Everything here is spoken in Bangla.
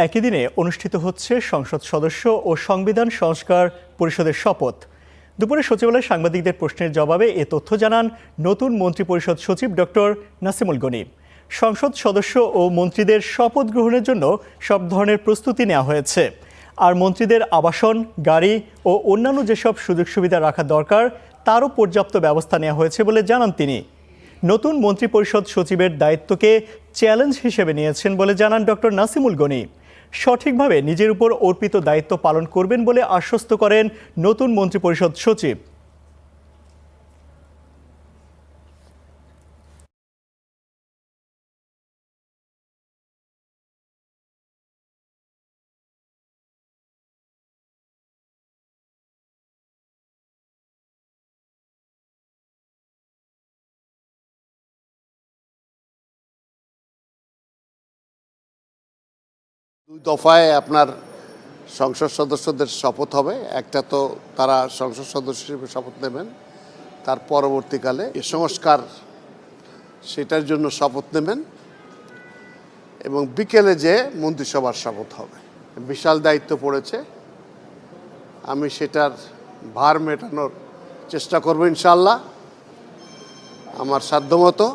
একই দিনে অনুষ্ঠিত হচ্ছে সংসদ সদস্য ও সংবিধান সংস্কার পরিষদের শপথ। দুপুরে সচিবালয়ে সাংবাদিকদের প্রশ্নের জবাবে এ তথ্য জানান নতুন মন্ত্রিপরিষদ সচিব ডক্টর নাসিমুল গনি। সংসদ সদস্য ও মন্ত্রীদের শপথ গ্রহণের জন্য সব ধরনের প্রস্তুতি নেওয়া হয়েছে। আর মন্ত্রীদের আবাসন, গাড়ি ও অন্যান্য যেসব সুযোগ সুবিধা রাখা দরকার তারও পর্যাপ্ত ব্যবস্থা নেওয়া হয়েছে বলে জানান তিনি। নতুন মন্ত্রিপরিষদ সচিবের দায়িত্বকে চ্যালেঞ্জ হিসেবে নিয়েছেন বলে জানান ডক্টর নাসিমুল গনি। সঠিকভাবে নিজের উপর অর্পিত দায়িত্ব পালন করবেন বলে আশ্বস্ত করেন নতুন মন্ত্রিপরিষদ সচিব। দুই দফায় আপনার সংসদ সদস্যদের শপথ হবে। একটা তো তারা সংসদ সদস্য হিসেবে শপথ নেবেন, তার পরবর্তীকালে সংস্কার সেটার জন্য শপথ নেবেন এবং বিকেলে যে মন্ত্রিসভার শপথ হবে। বিশাল দায়িত্ব পড়েছে, আমি সেটার ভার মেটানোর চেষ্টা করব ইনশাআল্লাহ আমার সাধ্যমতো।